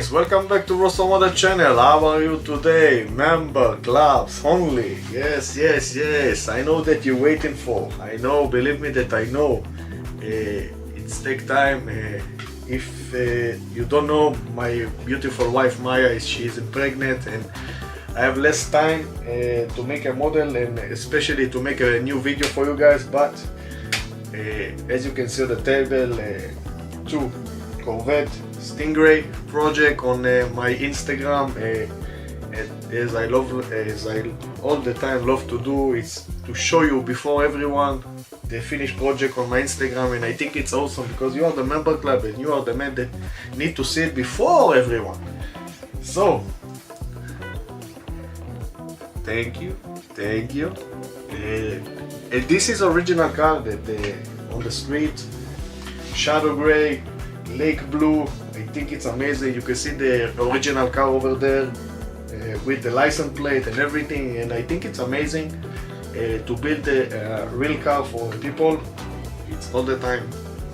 guys, welcome back to Rosso Model channel. How are you today? Member clubs only. Yes. I know that you're waiting for. I know, believe me that I know. It's take time. If you don't know, my beautiful wife Maya, she's pregnant and I have less time to make a model and especially to make a new video for you guys. But as you can see on the table, two Corvette Stingray project on my Instagram. As I all the time love to do, is to show you before everyone the finished project on my Instagram, and I think it's awesome because you are the member club and you are the man that need to see it before everyone. So thank you. And this is original car that on the street, shadow gray, lake blue. I think it's amazing. You can see the original car over there with the license plate and everything, and I think it's amazing to build a real car for people. It's all the time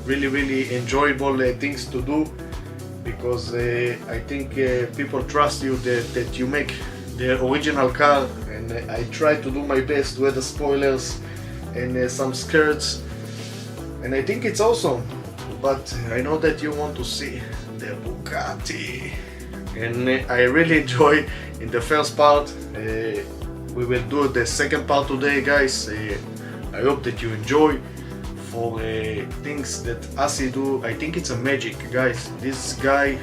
really enjoyable things to do, because I think people trust you that you make the original car, and I try to do my best to add the spoilers and some skirts, and I think it's awesome. But I know that you want to see the Bugatti, and I really enjoy in the first part. We will do the second part today, guys. I hope that you enjoy for things that Asi do. I think it's a magic, guys. This guy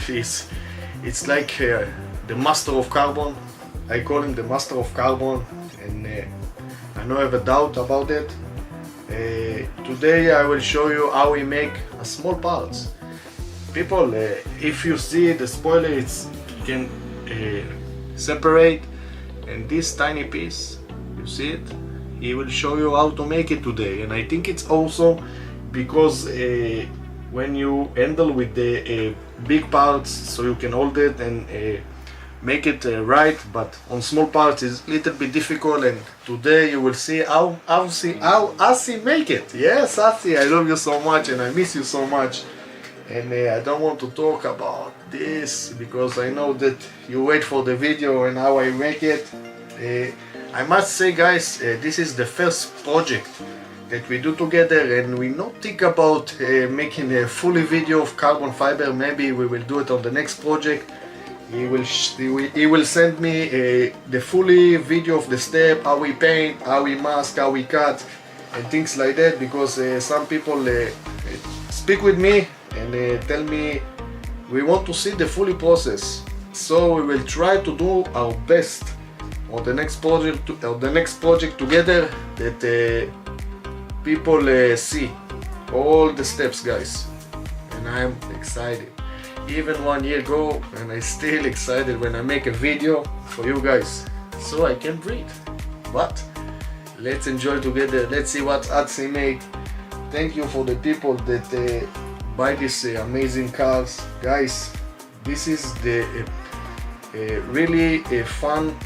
it's like the master of carbon. I call him the master of carbon, and I don't have a doubt about it. Today I will show you how we make a small parts. People, if you see the spoiler, it can separate, and this tiny piece, you see it, he will show you how to make it today. And I think it's also because when you handle with the big parts, so you can hold it and make it right, but on small parts is a little bit difficult. And today you will see how Asi make it. Yes, Asi, I love you so much and I miss you so much, and I don't want to talk about this because I know that you wait for the video and how I make it. I must say, guys, this is the first project that we do together, and we not think about making a fully video of carbon fiber. Maybe we will do it on the next project. He will send me the fully video of the step, how we paint, how we mask, how we cut, and things like that, because some people speak with me and tell me we want to see the fully process. So we will try to do our best on the next project together, that people see all the steps, guys, and I'm excited. Even 1 year ago, and I still excited when I make a video for you guys, so I can breathe. But let's enjoy together. Let's see what Atsi make. Thank you for the people that buy these amazing cars, guys. This is the really fun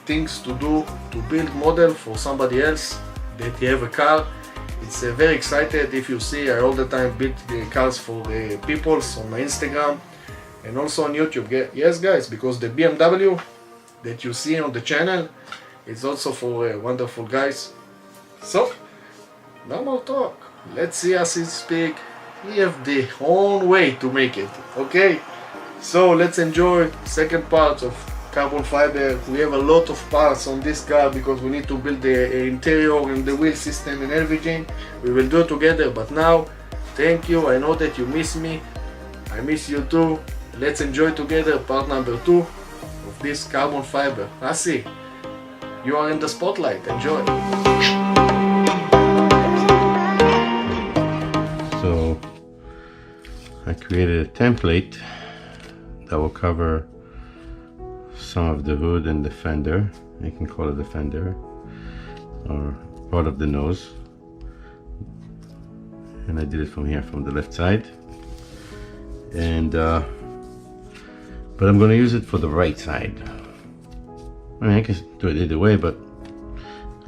things to do, to build model for somebody else that you have a car. It's very excited. If you see, I all the time build the cars for people on my Instagram and also on YouTube. Yes, guys, because the BMW that you see on the channel is also for wonderful guys. So no more talk. Let's see us speak. We have the own way to make it. Okay, so let's enjoy second part of carbon fiber. We have a lot of parts on this car because we need to build the interior and the wheel system and everything. We will do it together. But now, thank you. I know that you miss me. I miss you too. Let's enjoy together part number 2 of this carbon fiber. Asi, you are in the spotlight. Enjoy. So I created a template that will cover some of the hood and the fender. You can call it the fender or part of the nose, and I did it from here, from the left side, and but I'm going to use it for the right side. I mean, I can do it either way, but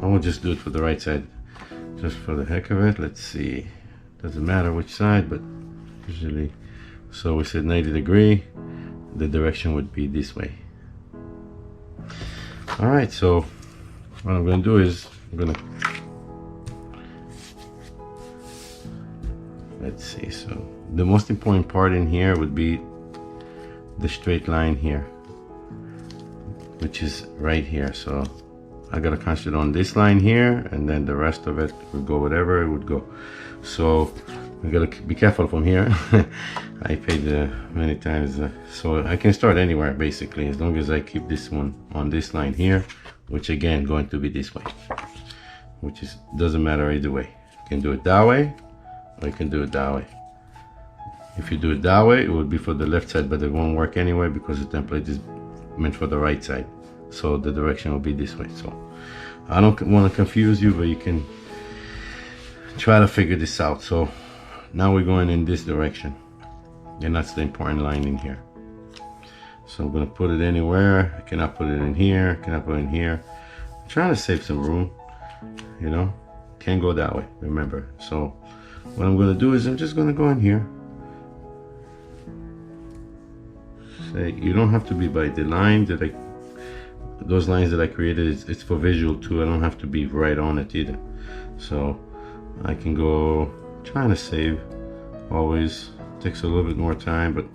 I will just do it for the right side just for the heck of it. Let's see, doesn't matter which side, but usually, so we said 90 degree, the direction would be this way. All right, so what I'm going to do is I'm going to, let's see, so the most important part in here would be the straight line here, which is right here. So I gotta concentrate on this line here, and then the rest of it would go whatever it would go. So I gotta be careful from here. I paid many times, so I can start anywhere basically, as long as I keep this one on this line here, which again going to be this way, which is doesn't matter either way. You can do it that way, or you can do it that way. If you do it that way, it would be for the left side, but it won't work anyway because the template is meant for the right side. So the direction will be this way. So I don't want to confuse you, but you can try to figure this out. So now we're going in this direction, and that's the important line in here. So I'm going to put it anywhere. I cannot put it in here, cannot put it in here. I'm trying to save some room, you know, can't go that way, remember. So what I'm going to do is I'm just going to go in here. Say, you don't have to be by the line that those lines that I created, it's for visual too. I don't have to be right on it either. So I can go, trying to save, always takes a little bit more time, but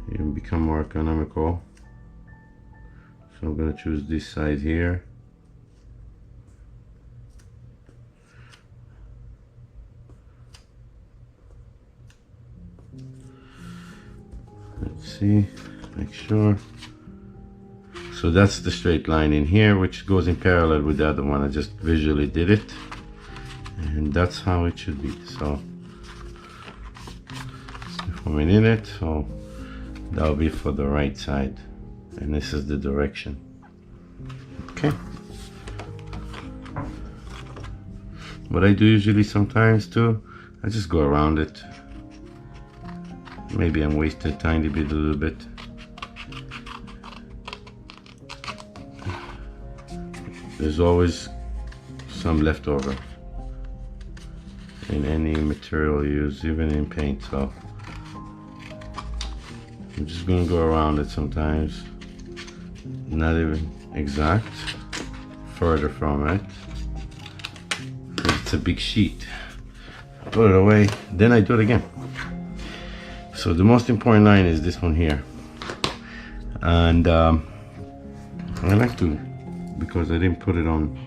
you can become more economical. So I'm going to choose this side here. Let's see, make sure. So that's the straight line in here, which goes in parallel with the other one. I just visually did it, and that's how it should be. So forming in it, so that will be for the right side, and this is the direction. Okay. What I do usually sometimes too, I just go around it. Maybe I'm wasting a tiny bit, a little bit. There's always some left over in any material used, even in paint. So I'm just gonna go around it sometimes. Not even exact, further from it. It's a big sheet. Put it away, then I do it again. So the most important line is this one here, and I like to, because I didn't put it on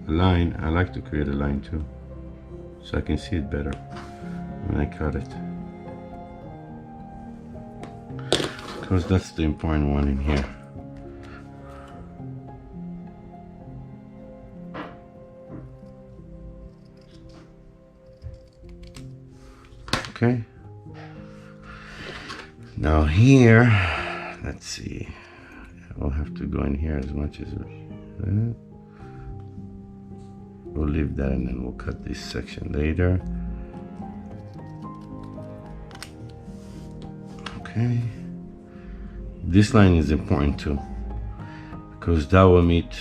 a line, I like to create a line too, so I can see it better when I cut it, because that's the important one in here. Okay. Now here, let's see, I'll have to go in here as much as we'll leave that, and then we'll cut this section later. Okay, this line is important too, because that will meet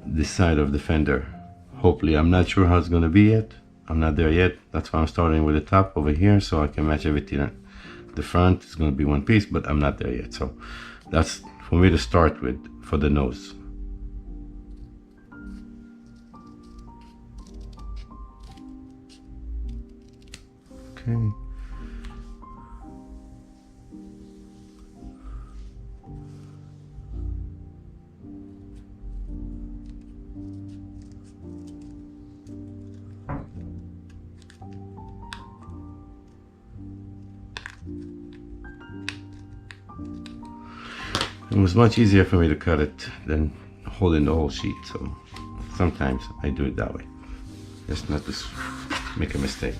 this side of the fender. Hopefully, I'm not sure how it's going to be yet. I'm not there yet. That's why I'm starting with the top over here, so I can match everything. The front is going to be one piece, but I'm not there yet. So that's for me to start with for the nose. Okay. It was much easier for me to cut it than holding the whole sheet, so sometimes I do it that way, just not to make a mistake.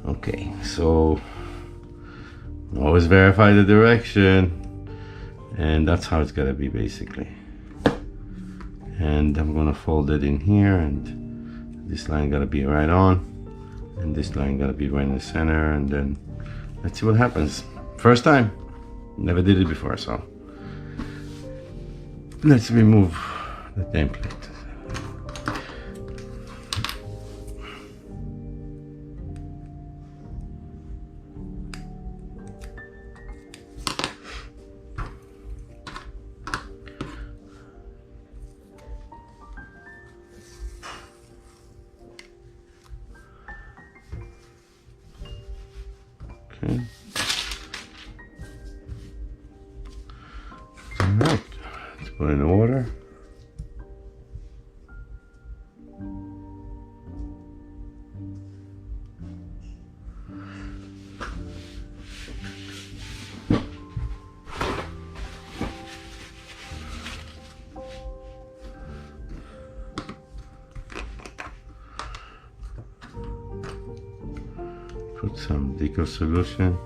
Okay, so always verify the direction, and that's how it's gotta be basically. And I'm gonna fold it in here, and this line gotta be right on, and this line gotta be right in the center, and then let's see what happens. First time, never did it before, so let's remove the template. Okay. All right. Let's put in water. Put some deco solution.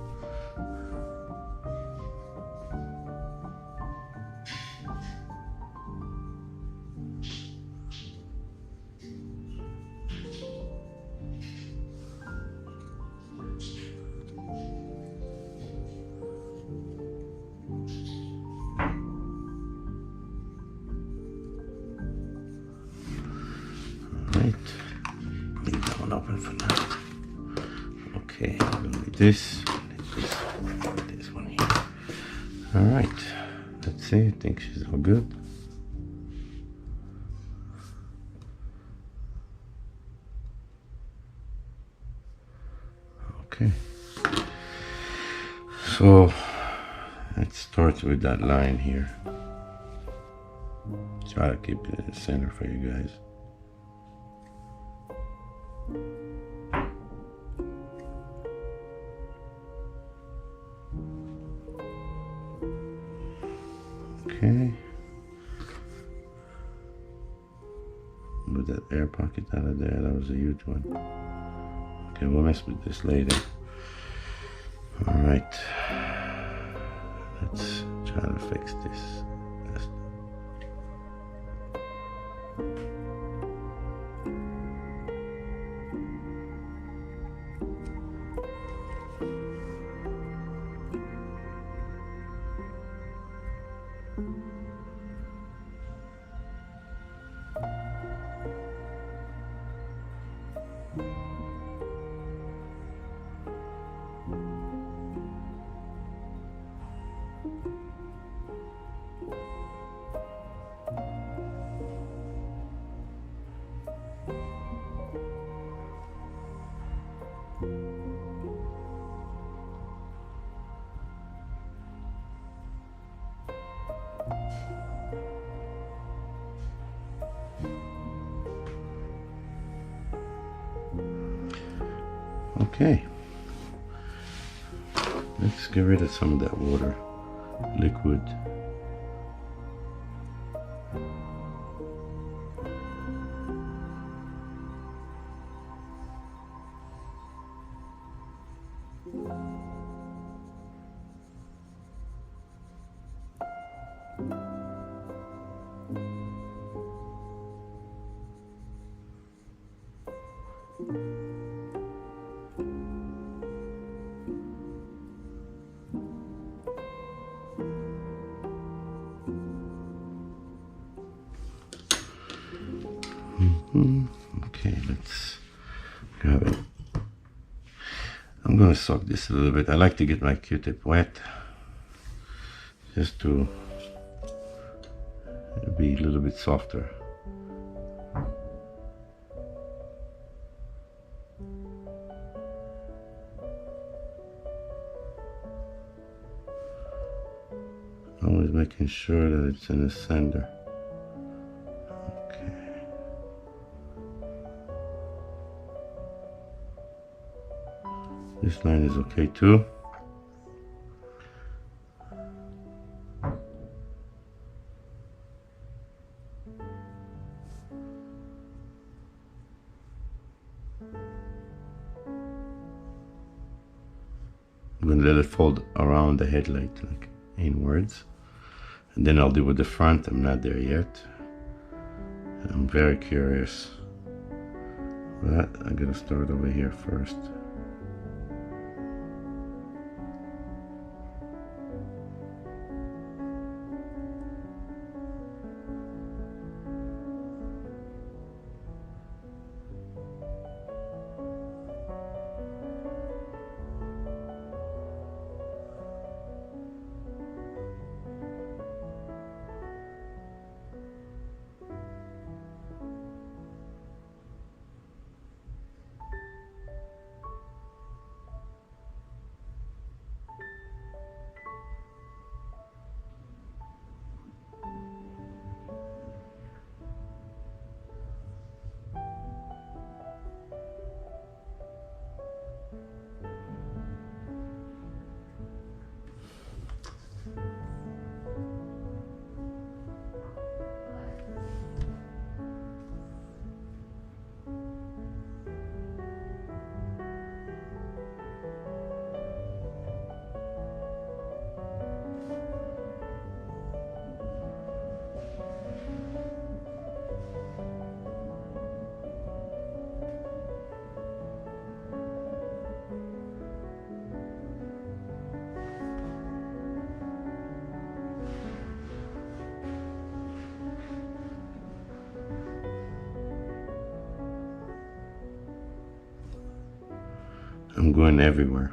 Right. Leave that one open for now. Okay, I'm gonna need this. This one here. All right. Let's see. I think she's all good. Okay. So let's start with that line here. Try to keep it in the center for you guys. Okay. Move that air pocket out of there. That was a huge one. Okay, we'll mess with this later. All right. Let's try to fix this. Okay, let's get rid of some of that water, liquid. Okay, let's grab it. I'm gonna soak this a little bit. I like to get my Q-tip wet just to be a little bit softer. Always making sure that it's in the center. This line is okay too. I'm gonna let it fold around the headlight, like inwards. And then I'll do with the front. I'm not there yet. I'm very curious. But I'm gonna start over here first. I'm going everywhere.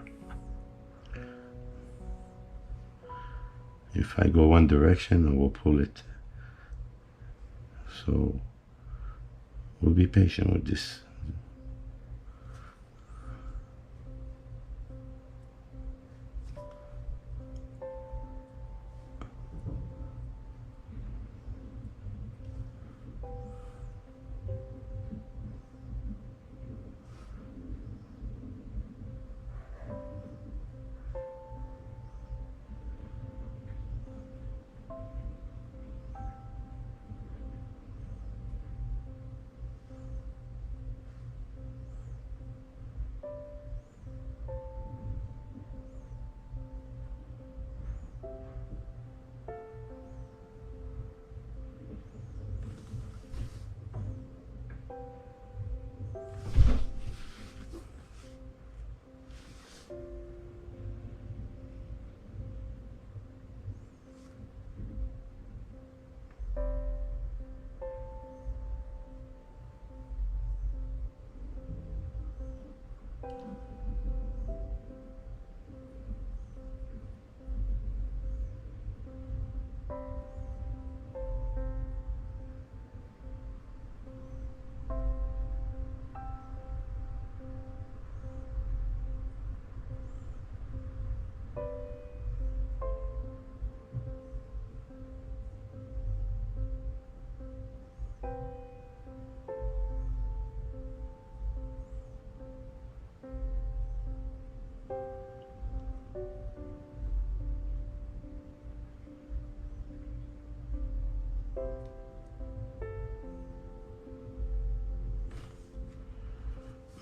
If I go one direction, I will pull it. So we'll be patient with this.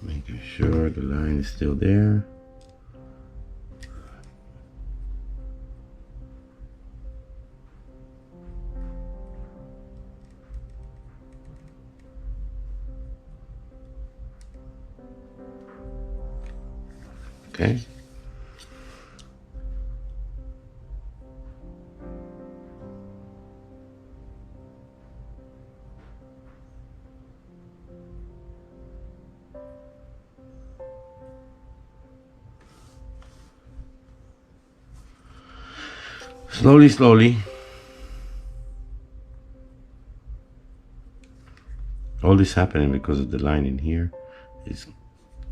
Making sure the line is still there. Okay. Slowly, slowly. All this happening because of the line in here is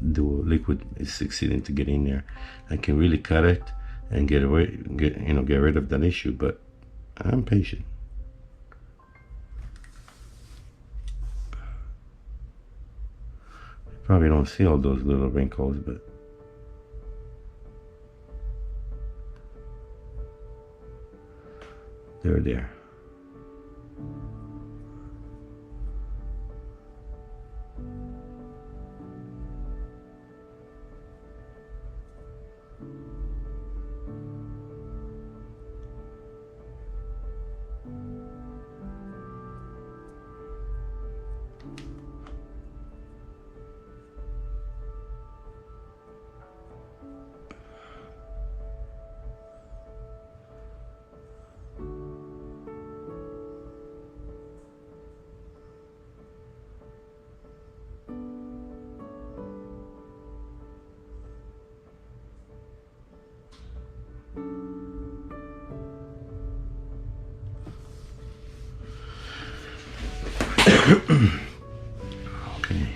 the liquid is succeeding to get in there. I can really cut it and get rid of that issue, but I'm patient. You probably don't see all those little wrinkles, but they're there. Okay.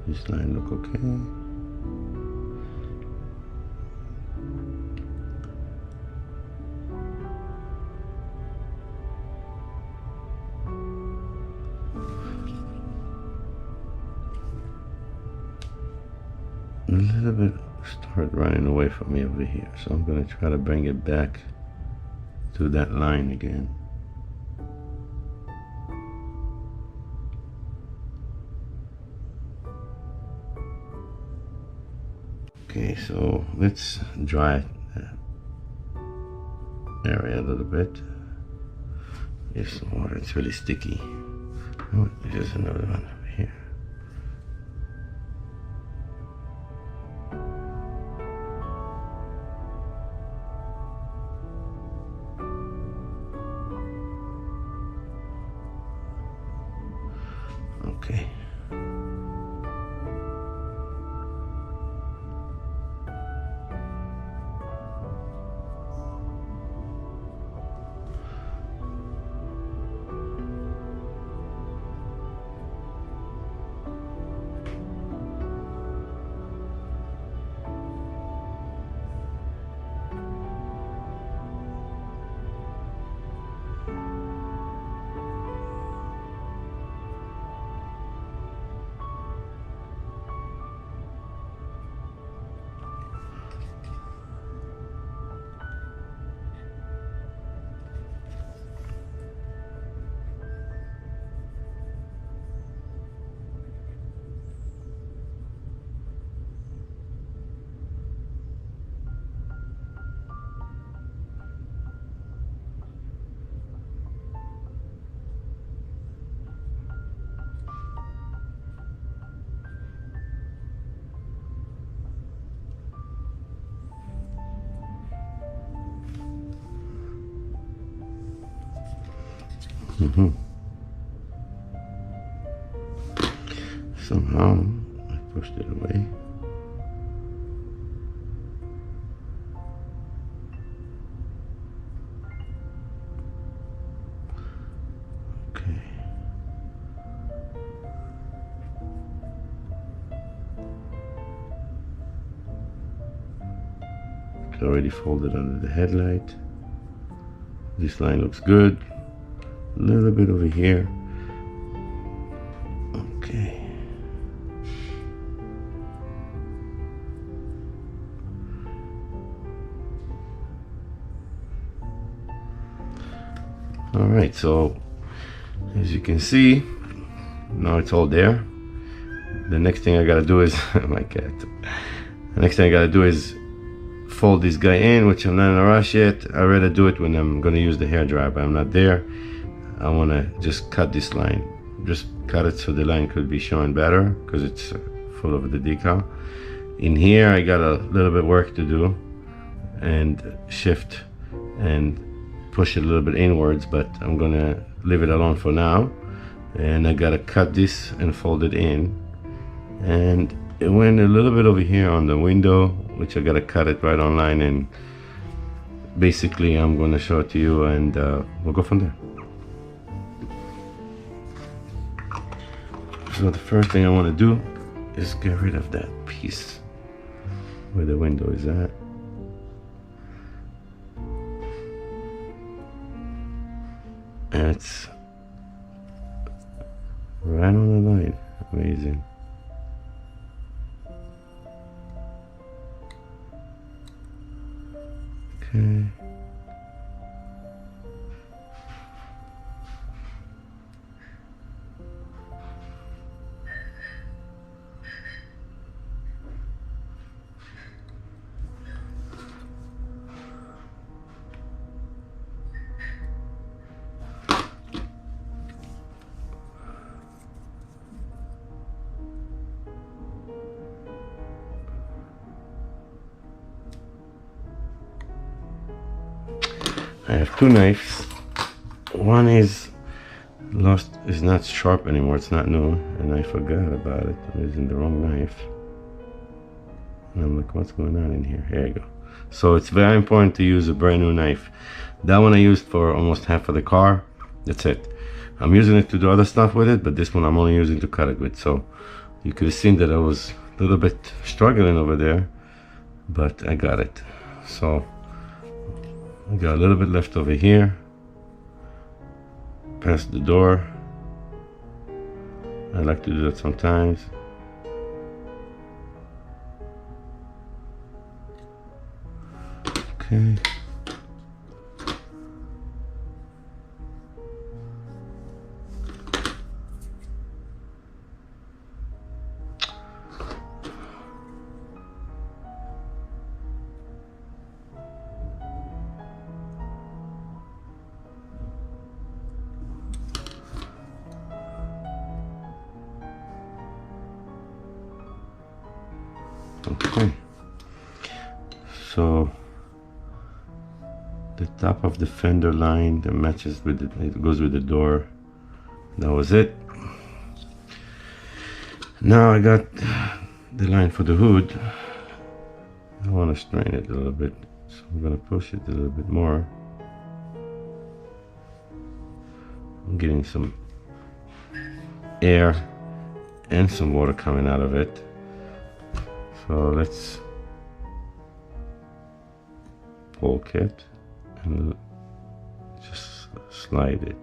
This line look okay. A little bit started running away from me over here, so I'm going to try to bring it back to that line again. Okay, so let's dry area a little bit. Here's some water, it's really sticky. Oh, there's another one over here. Okay. Somehow I pushed it away. Okay. It's already folded under the headlight. This line looks good. A little bit over here. Okay. All right, so as you can see, now it's all there. The next thing I gotta do is my cat. The next thing I gotta do is fold this guy in, which I'm not in a rush yet. I'd rather do it when I'm gonna use the hairdryer, but I'm not there. I wanna just cut this line. Just cut it so the line could be showing better because it's full of the decal. In here, I got a little bit work to do and shift and push it a little bit inwards, but I'm gonna leave it alone for now. And I gotta cut this and fold it in. And it went a little bit over here on the window, which I gotta cut it right on line, and basically I'm gonna show it to you, and we'll go from there. So the first thing I want to do is get rid of that piece where the window is at. And it's right on the line. Amazing. Okay. I have two knives. One is lost, is not sharp anymore, it's not new, and I forgot about it. I'm using the wrong knife. And I'm like, what's going on in here? Here you go. So it's very important to use a brand new knife. That one I used for almost half of the car. That's it. I'm using it to do other stuff with it, but this one I'm only using to cut it with. So you could have seen that I was a little bit struggling over there, but I got it. So I got a little bit left over here, past the door. I like to do that sometimes. Okay. Okay. So the top of the fender line that matches with it goes with the door. That was it. Now I got the line for the hood. I want to strain it a little bit, so I'm going to push it a little bit more. I'm getting some air and some water coming out of it. So let's poke it and just slide it.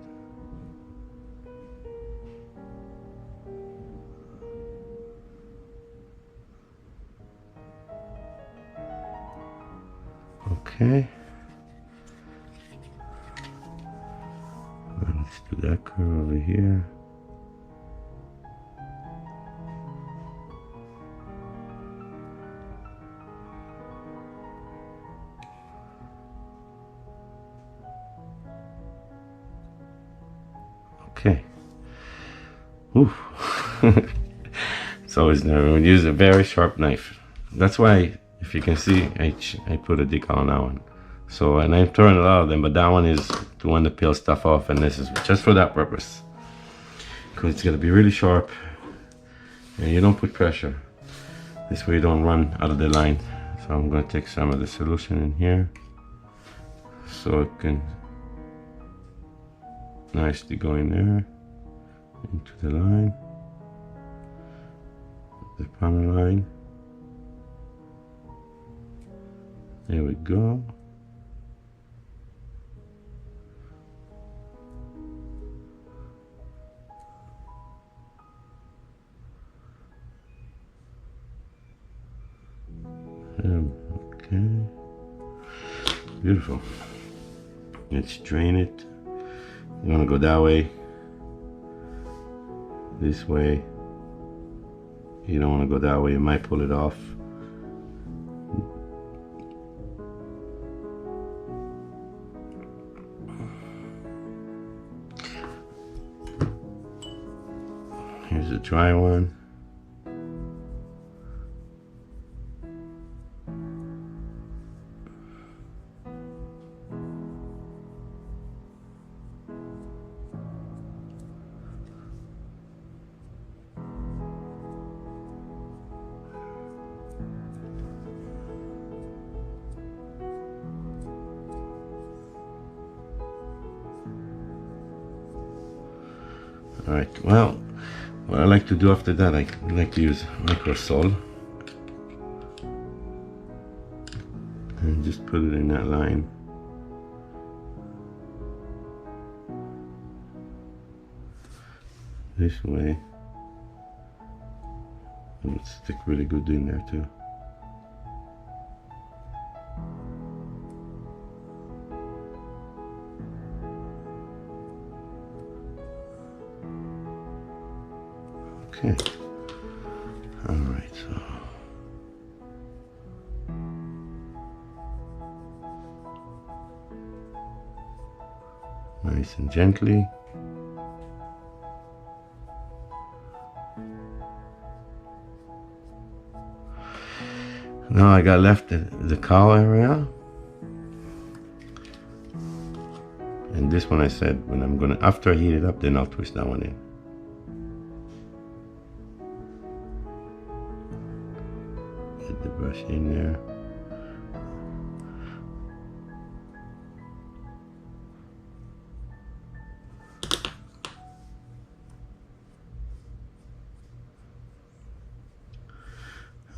Okay. Let's do that curve over here. Okay. Oof. It's always nervous. We use a very sharp knife. That's why, if you can see, I put a decal on that one. So, and I've turned a lot of them, but that one is the one to peel stuff off, and this is just for that purpose. Because it's gonna be really sharp, and you don't put pressure. This way you don't run out of the line. So I'm gonna take some of the solution in here, so it can nicely go in there, into the line, the panel line. There we go. Okay. Beautiful. Let's drain it. You want to go that way, this way. You don't want to go that way, you might pull it off. Here's a dry one. Alright, well, what I like to do after that, I like to use microsol and just put it in that line. This way. It would stick really good in there too. Okay. All right, so nice and gently. Now I got left the cowl area, and this one I said when I'm gonna, after I heat it up, then I'll twist that one in. Get the brush in there.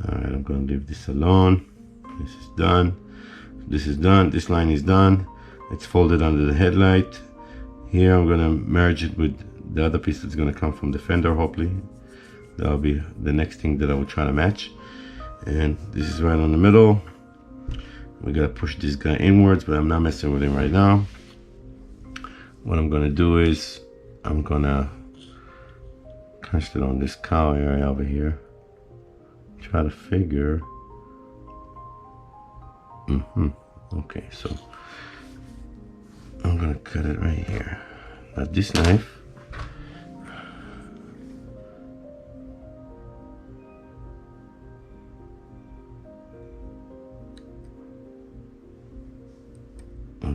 Alright, I'm going to leave this alone. This is done. This is done. This line is done. It's folded under the headlight. Here I'm going to merge it with the other piece that's going to come from the fender, hopefully. That'll be the next thing that I will try to match. And this is right on the middle. We got to push this guy inwards, but I'm not messing with him right now. What I'm going to do is I'm going to catch it on this cowl area over here. Try to figure. Okay, so I'm gonna cut it right here. Not this knife.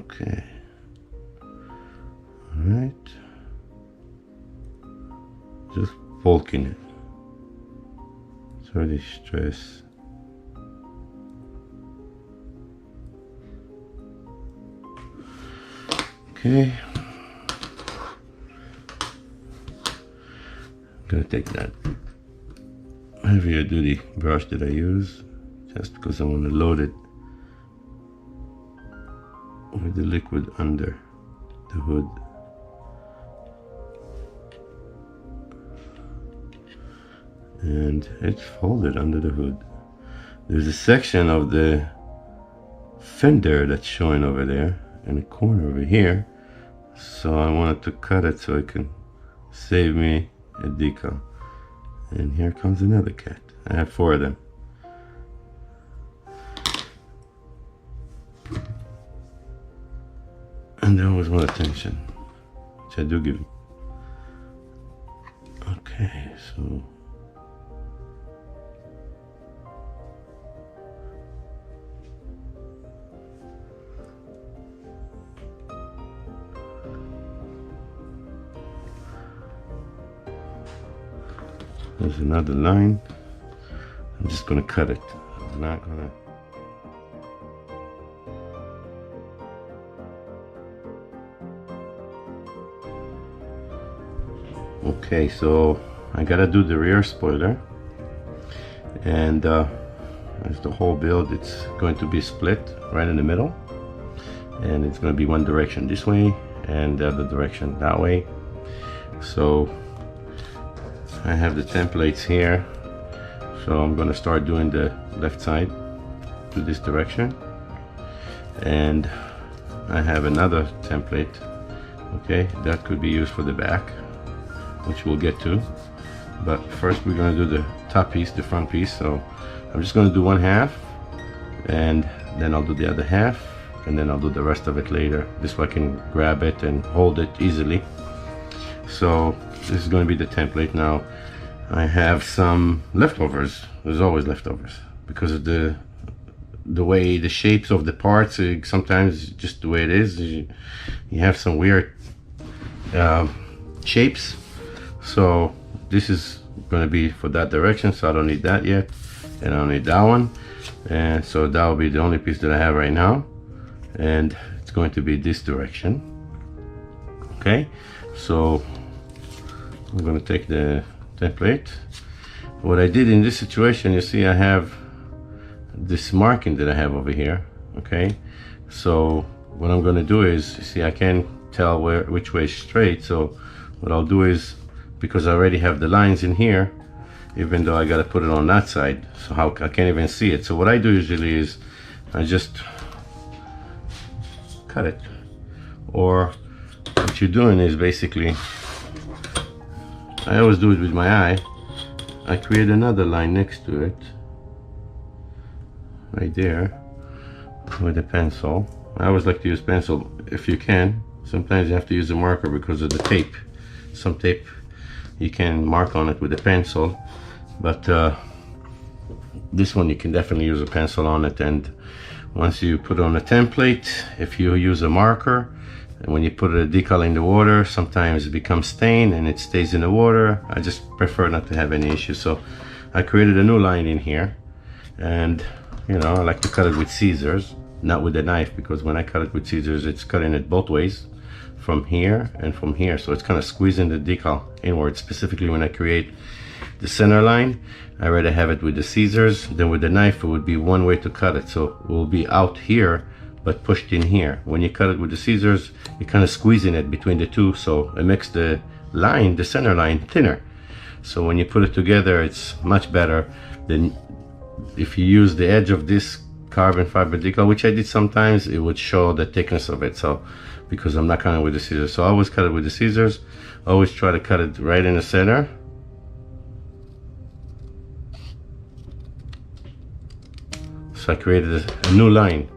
Okay. All right. Just bulking it. It's already stressed. Okay. I'm gonna take that heavier duty brush that I use just because I want to load it with the liquid under the hood. And it's folded under the hood. There's a section of the fender that's showing over there in the corner over here, so I wanted to cut it so it can save me a decal. And here comes another cat. I have 4 of them. And they always want attention, which I do give them. Okay, so there's another line. I'm just gonna cut it. I'm not gonna. Okay, so I gotta do the rear spoiler, and as the whole build, it's going to be split right in the middle, and it's going to be one direction this way and the other direction that way. So I have the templates here, so I'm going to start doing the left side to this direction, and I have another template, okay, that could be used for the back, which we'll get to. But first we're going to do the top piece, the front piece. So I'm just going to do one half, and then I'll do the other half, and then I'll do the rest of it later. This way I can grab it and hold it easily. So this is going to be the template. Now I have some leftovers. There's always leftovers because of the way the shapes of the parts, sometimes just the way it is, you have some weird shapes. So this is going to be for that direction, so I don't need that yet, and I don't need that one, and so that will be the only piece that I have right now, and it's going to be this direction. Okay, so I'm going to take the template. What I did in this situation, you see I have this marking that I have over here. Okay, so what I'm going to do is, you see I can't tell which way is straight, so what I'll do is, because I already have the lines in here, even though I got to put it on that side, so how I can't even see it. So what I do usually is I just cut it, or what you're doing is basically, I always do it with my eye, I create another line next to it right there with a pencil. I always like to use pencil if you can. Sometimes you have to use a marker because of the tape. Some tape you can mark on it with a pencil, but this one you can definitely use a pencil on it. And once you put on a template, if you use a marker, and when you put a decal in the water, sometimes it becomes stained and it stays in the water. I just prefer not to have any issues, so I created a new line in here, and you know, I like to cut it with scissors, not with a knife, because when I cut it with scissors, it's cutting it both ways, from here and from here, so it's kind of squeezing the decal inward. Specifically when I create the center line, I rather have it with the scissors than with the knife. It would be one way to cut it, so it will be out here but pushed in here. When you cut it with the scissors, you're kind of squeezing it between the two, so it makes the line, the center line, thinner. So when you put it together, it's much better than if you use the edge of this carbon fiber decal, which I did sometimes. It would show the thickness of it, so because I'm not cutting it with the scissors, so I always cut it with the scissors. I always try to cut it right in the center. So I created a new line,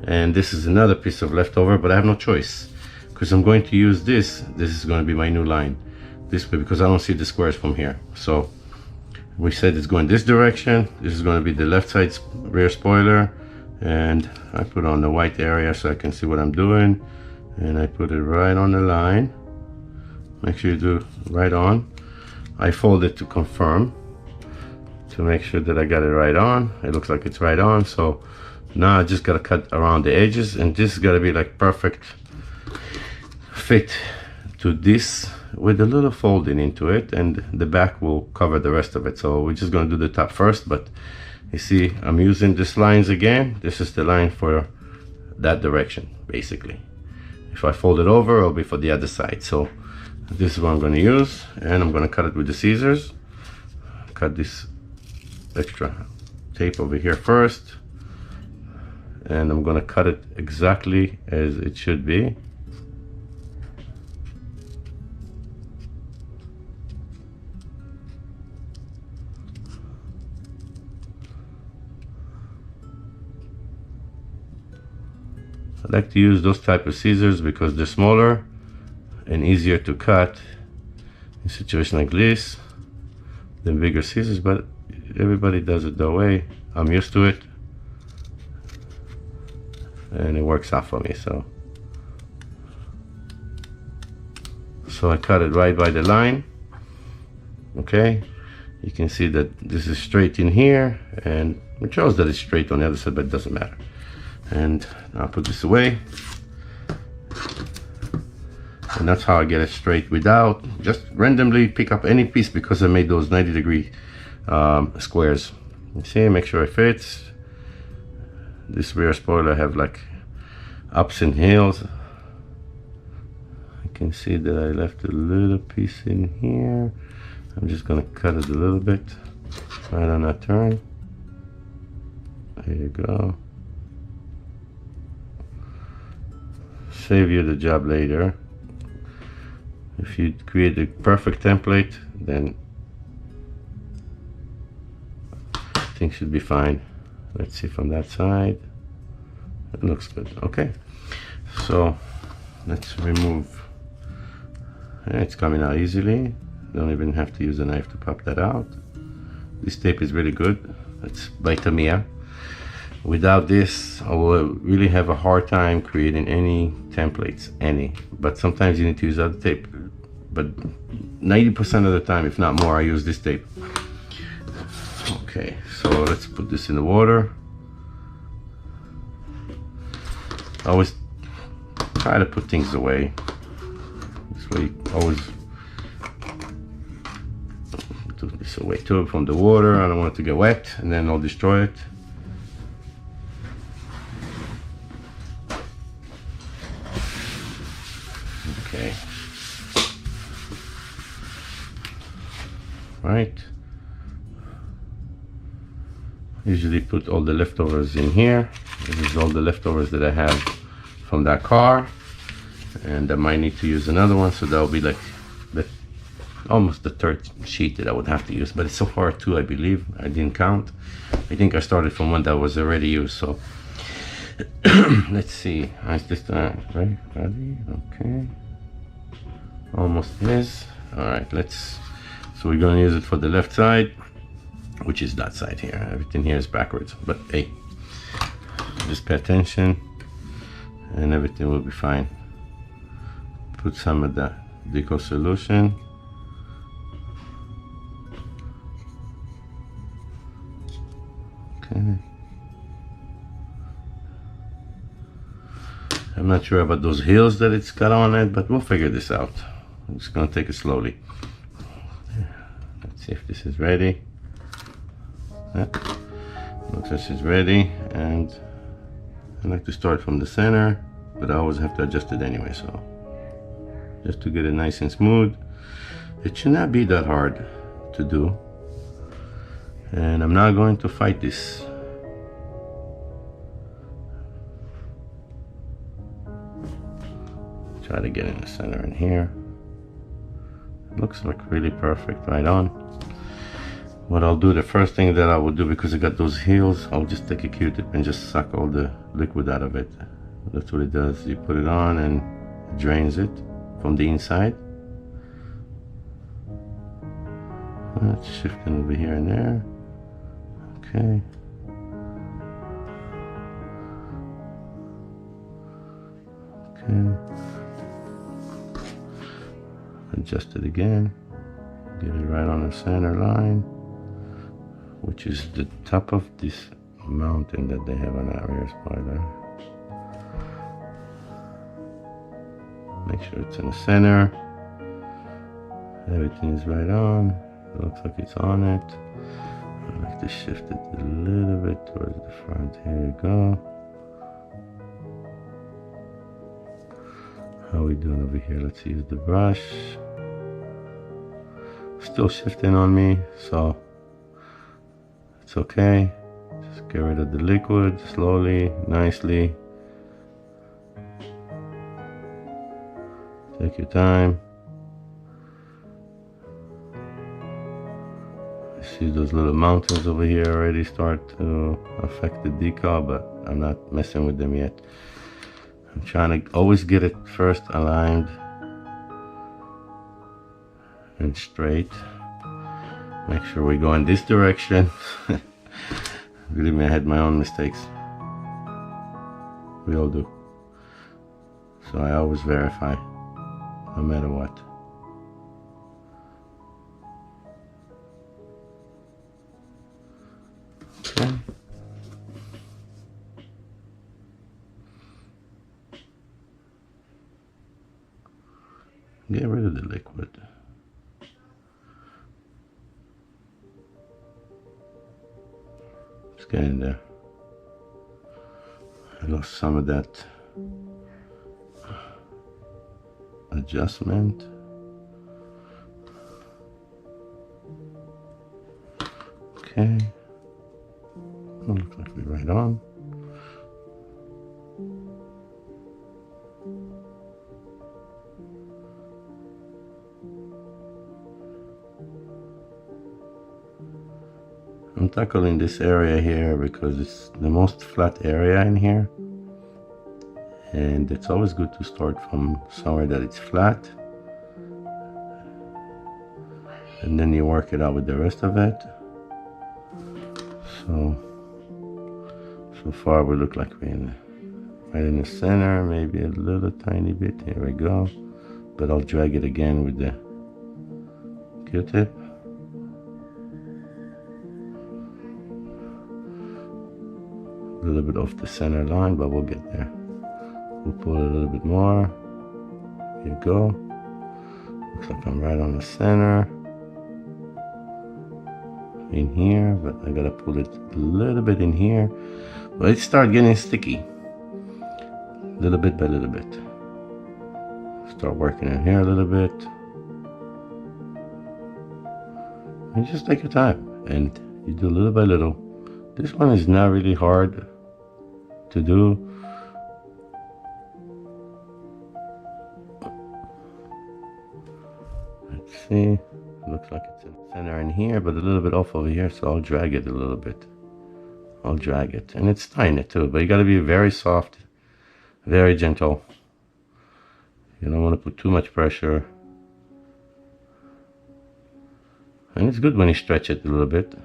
and this is another piece of leftover, but I have no choice because I'm going to use this. This is going to be my new line this way, because I don't see the squares from here. So we said it's going this direction. This is going to be the left side rear spoiler, and I put on the white area so I can see what I'm doing, and I put it right on the line. Make sure you do right on. I fold it to confirm, to make sure that I got it right on. It looks like it's right on. So now I just gotta cut around the edges, and this is gotta be like perfect fit to this with a little folding into it, and the back will cover the rest of it. So we're just gonna do the top first, but you see I'm using these lines again. This is the line for that direction basically. If I fold it over, it'll be for the other side. So this is what I'm going to use, and I'm going to cut it with the scissors. Cut this extra tape over here first, and I'm going to cut it exactly as it should be. I like to use those type of scissors because they're smaller and easier to cut in a situation like this than bigger scissors, but everybody does it that way. I'm used to it, and it works out for me. So I cut it right by the line. Okay, you can see that this is straight in here, and it shows that it's straight on the other side, but it doesn't matter. And I'll put this away, and that's how I get it straight without just randomly pick up any piece, because I made those 90-degree squares. You see, make sure it fits. This rear spoiler have like ups and hills. I can see that I left a little piece in here. I'm just gonna cut it a little bit right on that turn. There you go. Save you the job later. If you create a perfect template, then things should be fine. Let's see from that side. It looks good. Okay, so let's remove. It's coming out easily. Don't even have to use a knife to pop that out. This tape is really good. It's by Tamiya. Without this, I will really have a hard time creating any templates, but sometimes you need to use other tape. But 90% of the time, if not more, I use this tape. Okay, so let's put this in the water. I always try to put things away. This way, always do this away too from the water. I don't want it to get wet, and then I'll destroy it. Okay. Right. Usually put all the leftovers in here. This is all the leftovers that I have from that car, and I might need to use another one, so that'll be like almost the third sheet that I would have to use. But it's so far two, I believe. I didn't count. I think I started from one that was already used. So let's see. Is this right? Ready? Okay. Almost is. All right. So we're going to use it for the left side, which is that side here. Everything here is backwards, but hey, just pay attention and everything will be fine. Put some of the deco solution. Okay. I'm not sure about those heels that it's got on it, but we'll figure this out. I'm just gonna take it slowly. Let's see if this is ready. Yeah. Looks like it's ready, and I like to start from the center, but I always have to adjust it anyway, so just to get it nice and smooth. It should not be that hard to do, and I'm not going to fight this. Try to get in the center in here. It looks like really perfect right on. What I'll do, the first thing that I will do, because I got those heels, I'll just take a Q-tip and just suck all the liquid out of it. That's what it does. You put it on and it drains it from the inside. Let's shift it over here and there. Okay. adjust it again, get it right on the center line, which is the top of this mountain that they have on that rear spoiler. Make sure it's in the center. Everything is right on. It looks like it's on it. I like to shift it a little bit towards the front. Here you go. How are we doing over here? Let's use the brush. Still shifting on me, so it's okay. Just get rid of the liquid slowly, nicely. Take your time. I see those little mountains over here already start to affect the decal, but I'm not messing with them yet. I'm trying to always get it first aligned and straight. Make sure we go in this direction. Believe me, I had my own mistakes. We all do. So I always verify, no matter what. Okay. Get rid of the liquid. It's getting there. I lost some of that adjustment. Okay. Looks like we're right on. I'm tackling this area here because it's the most flat area in here, and it's always good to start from somewhere that it's flat, and then you work it out with the rest of it. So far we look like we're right in the center, maybe a little tiny bit. Here we go, but I'll drag it again with the Q-tip. A little bit off the center line, but we'll get there. We'll pull it a little bit more. Here you go. Looks like I'm right on the center. In here, but I gotta pull it a little bit in here. But it starts getting sticky. Little bit by little bit. Start working in here a little bit. And just take your time. And you do little by little. This one is not really hard to do. Let's see. Looks like it's in the center in here, but a little bit off over here, so I'll drag it a little bit. I'll drag it. And it's tiny too, but you gotta be very soft, very gentle. You don't want to put too much pressure. And it's good when you stretch it a little bit.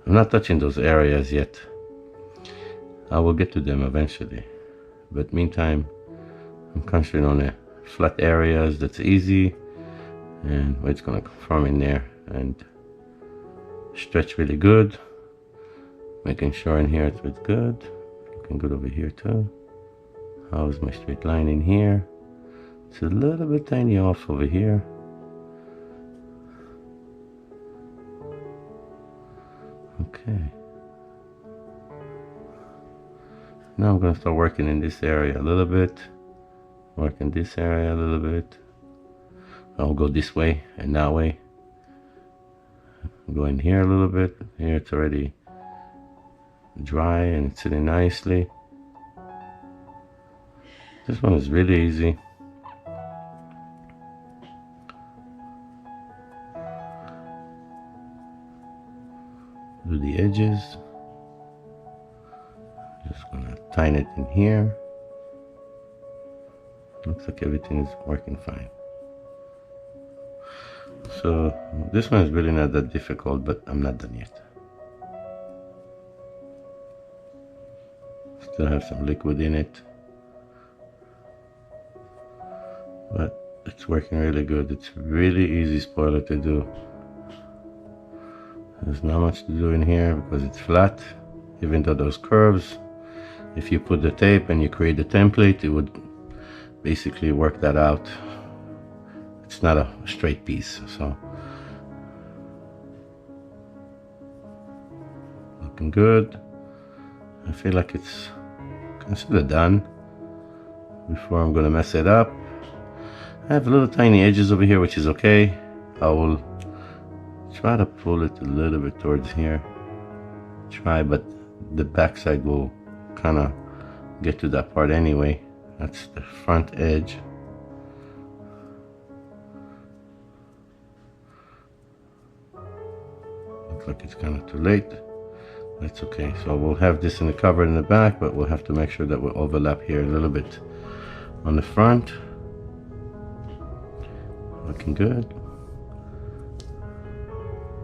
I'm not touching those areas yet. I will get to them eventually. But meantime, I'm concentrating on the flat areas. That's easy. And it's gonna form in there and stretch really good. Making sure in here it's good. Looking good over here too. How's my straight line in here? It's a little bit tiny off over here. Okay. Now I'm going to start working in this area a little bit. Work in this area a little bit. I'll go this way and that way. Go in here a little bit. Here it's already dry and it's sitting nicely. This one is really easy. Do the edges. Just gonna tighten it in here. Looks like everything is working fine. So this one is really not that difficult, but I'm not done yet. Still have some liquid in it. but it's working really good. It's really easy spoiler to do. There's not much to do in here because it's flat, even though those curves, if you put the tape and you create the template, it would basically work that out. It's not a straight piece, so looking good. I feel like it's considered done before I'm gonna mess it up. I have little tiny edges over here, which is okay. I will try to pull it a little bit towards here. Try, but the backside will kind of get to that part anyway. That's the front edge. Looks like it's kind of too late. That's okay. So we'll have this in the cover in the back, but we'll have to make sure that we overlap here a little bit on the front. Looking good.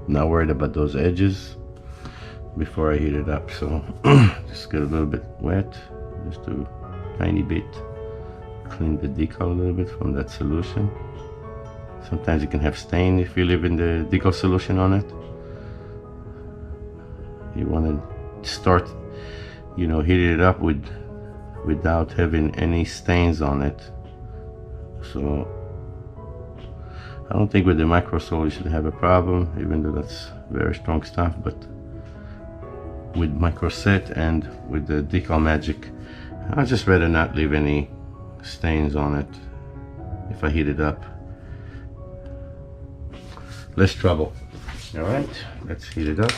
Not worried about those edges before I heat it up, so just get a little bit wet, just a tiny bit. Clean the decal a little bit from that solution. Sometimes you can have stain if you leave in the decal solution on it. You want to start, heating it up without having any stains on it. So I don't think with the microsole you should have a problem, even though that's very strong stuff, but with microset and with the decal magic, I'd just rather not leave any stains on it if I heat it up. Less trouble. All right, let's heat it up.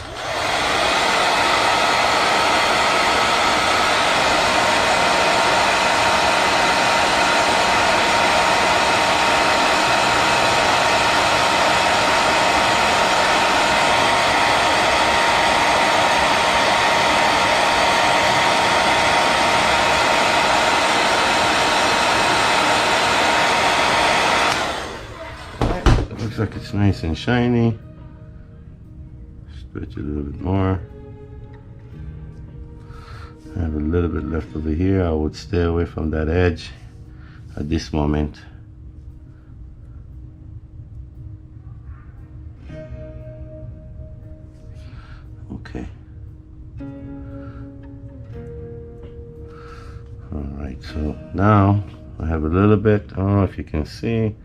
Looks like it's nice and shiny. Stretch it a little bit more. I have a little bit left over here. I would stay away from that edge at this moment. Okay. All right, so now I have a little bit, I don't know if you can see,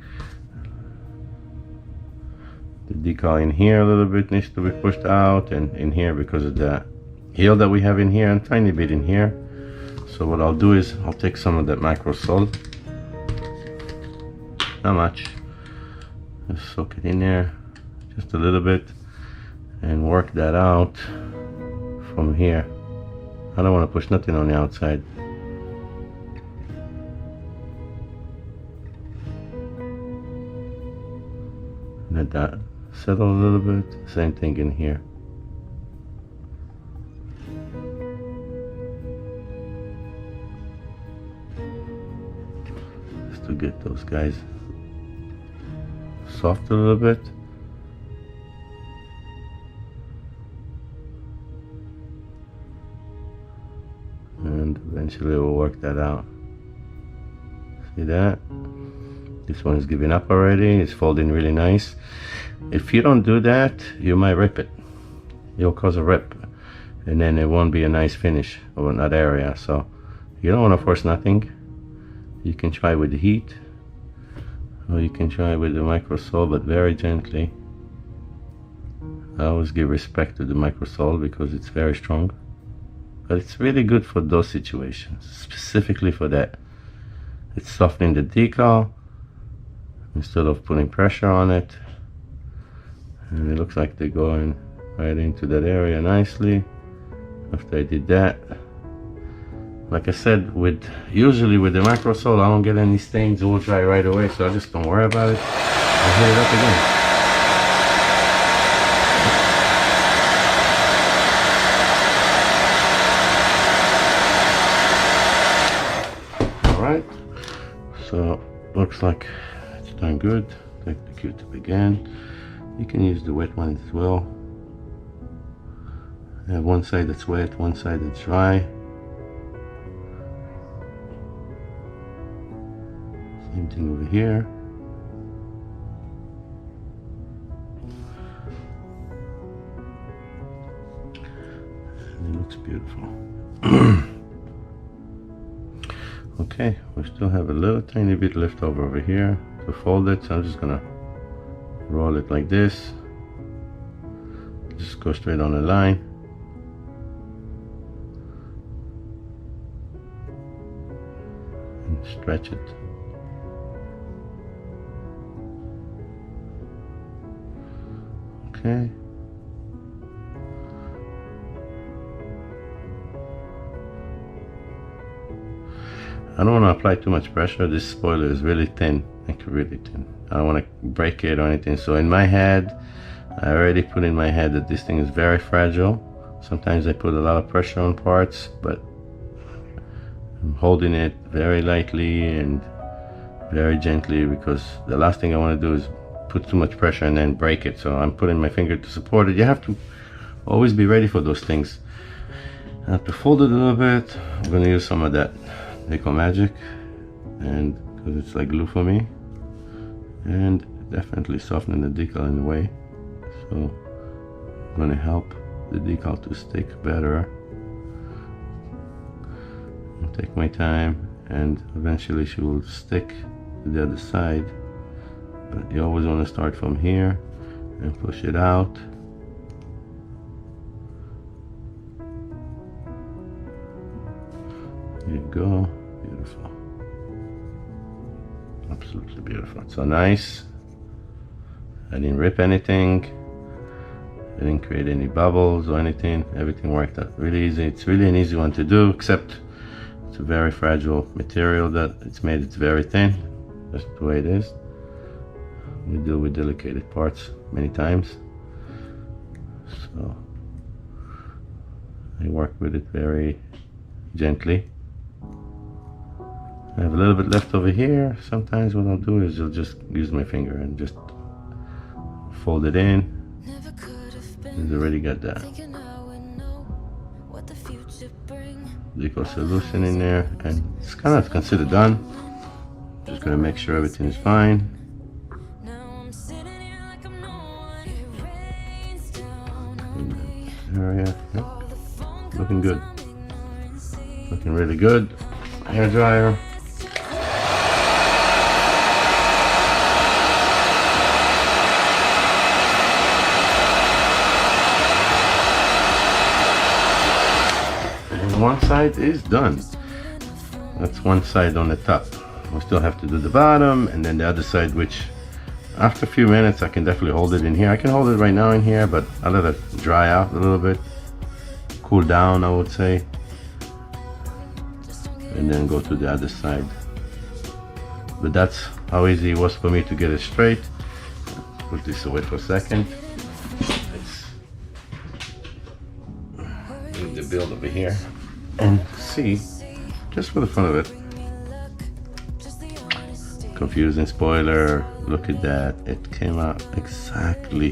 the decal in here a little bit needs to be pushed out, and in here because of the heel that we have in here, and a tiny bit in here. So what I'll do is I'll take some of that microsole, not much, just soak it in there just a little bit and work that out from here. I don't want to push nothing on the outside. Let that settle a little bit. Same thing in here. Just to get those guys soft a little bit. And eventually we'll work that out. See that? This one is giving up already. It's folding really nice. If you don't do that, you might rip it. You'll cause a rip, and then it won't be a nice finish on that area. So you don't want to force nothing. You can try with the heat, or you can try with the microsole, but very gently. I always give respect to the microsole because it's very strong, but it's really good for those situations, specifically for that. It's softening the decal instead of putting pressure on it, and it looks like they're going right into that area nicely. After I did that, like I said, usually with the microsole I don't get any stains. It will dry right away, so I just don't worry about it. I'll hit it up again. Alright, so looks like it's done good. Take the Q-tip again. You can use the wet one as well. I have one side that's wet, one side that's dry. Same thing over here. And it looks beautiful. Okay, we still have a little tiny bit left over here to fold it, so I'm just gonna roll it like this. Just go straight on the line. And stretch it. Okay. I don't want to apply too much pressure. This spoiler is really thin, like really thin. I don't want to break it or anything. So in my head, I already put in my head that this thing is very fragile. Sometimes I put a lot of pressure on parts, but I'm holding it very lightly and very gently, because the last thing I want to do is put too much pressure and then break it. So I'm putting my finger to support it. You have to always be ready for those things. I have to fold it a little bit. I'm going to use some of that Eco Magic, and because it's like glue for me, and definitely softening the decal in a way, so I'm going to help the decal to stick better. I'll take my time, and eventually she will stick to the other side, but you always want to start from here and push it out. There you go. Beautiful. Absolutely beautiful. So nice. I didn't rip anything. I didn't create any bubbles or anything. Everything worked out really easy. It's really an easy one to do, except it's a very fragile material that it's made. It's very thin. That's the way it is. We deal with delicate parts many times. So I work with it very gently. I have a little bit left over here. Sometimes what I'll do is I'll just use my finger and just fold it in. It's already got that decal solution in there, and it's kind of considered done. Just gonna make sure everything is fine. Area, yep. Looking good. Looking really good. Hair dryer. One side is done. That's one side on the top. We still have to do the bottom, and then the other side, which after a few minutes I can definitely hold it in here. I can hold it right now in here, but I'll let it dry out a little bit, cool down, I would say, and then go to the other side. But that's how easy it was for me to get it straight. Put this away for a second. Let's move the build over here and see, just for the fun of it. Confusing spoiler, look at that. It came out exactly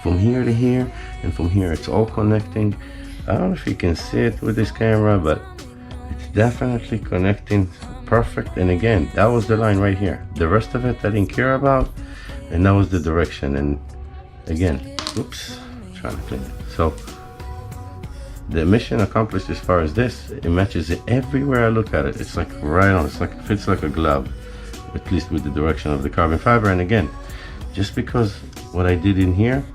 from here to here, and from here it's all connecting. I don't know if you can see it with this camera, but it's definitely connecting perfect. And again, that was the line right here. The rest of it I didn't care about, and that was the direction. And again, oops, trying to clean it. So the mission accomplished as far as this. It matches it everywhere I look at it. It's like right on. It's like, it fits like a glove, at least with the direction of the carbon fiber. And again, just because what I did in here,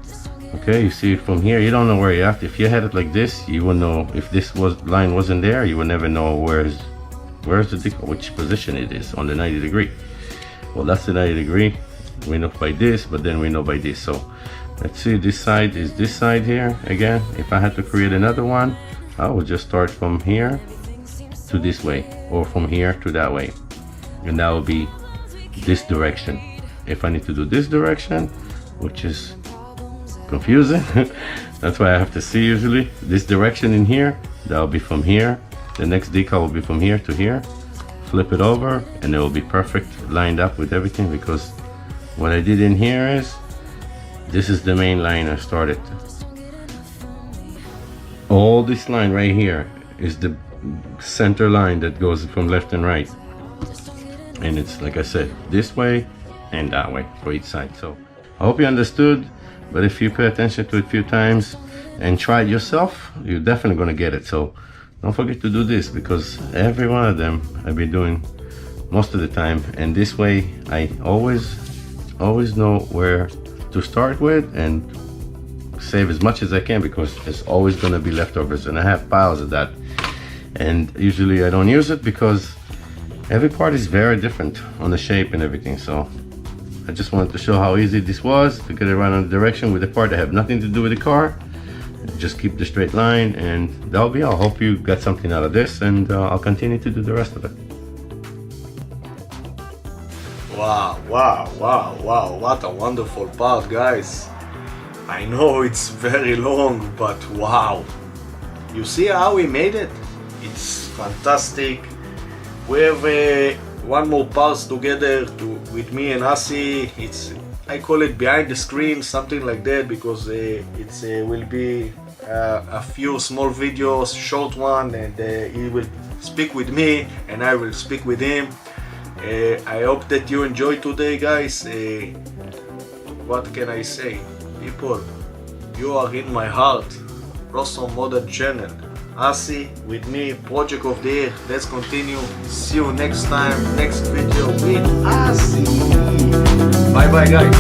okay, you see it from here, you don't know where you have to. If you had it like this, you would know. If this line wasn't there, you would never know where's the decal, which position it is on the 90 degree. Well, that's the 90 degree. We know by this, but then we know by this. So let's see, this side is this side here. Again, if I had to create another one, I would just start from here to this way, or from here to that way, and that would be this direction. If I need to do this direction, which is confusing, that's why I have to see usually this direction in here, that will be from here. The next decal will be from here to here. Flip it over, and it will be perfect, lined up with everything, because what I did in here is, this is the main line I started. All this line right here is the center line that goes from left and right, and it's like I said, this way and that way for each side. So I hope you understood, but if you pay attention to it a few times and try it yourself, you're definitely going to get it. So don't forget to do this, because every one of them I've been doing most of the time, and this way I always know where to start with and save as much as I can, because there's always going to be leftovers, and I have piles of that, and usually I don't use it because every part is very different on the shape and everything. So I just wanted to show how easy this was to get it right on the direction with a part that have nothing to do with the car. Just keep the straight line, and that'll be all. Hope you got something out of this, and I'll continue to do the rest of it. Wow, wow, wow, wow, what a wonderful part, guys. I know it's very long, but wow. You see how we made it? It's fantastic. We have one more part together with me and Asi. I call it behind the screen, something like that, because it will be a few small videos, short one, and he will speak with me and I will speak with him. I hope that you enjoyed today, guys. What can I say? People, you are in my heart. Awesome Modern Channel. Asi with me, Project of the Year. Let's continue. See you next time, next video with Asi. Bye bye, guys.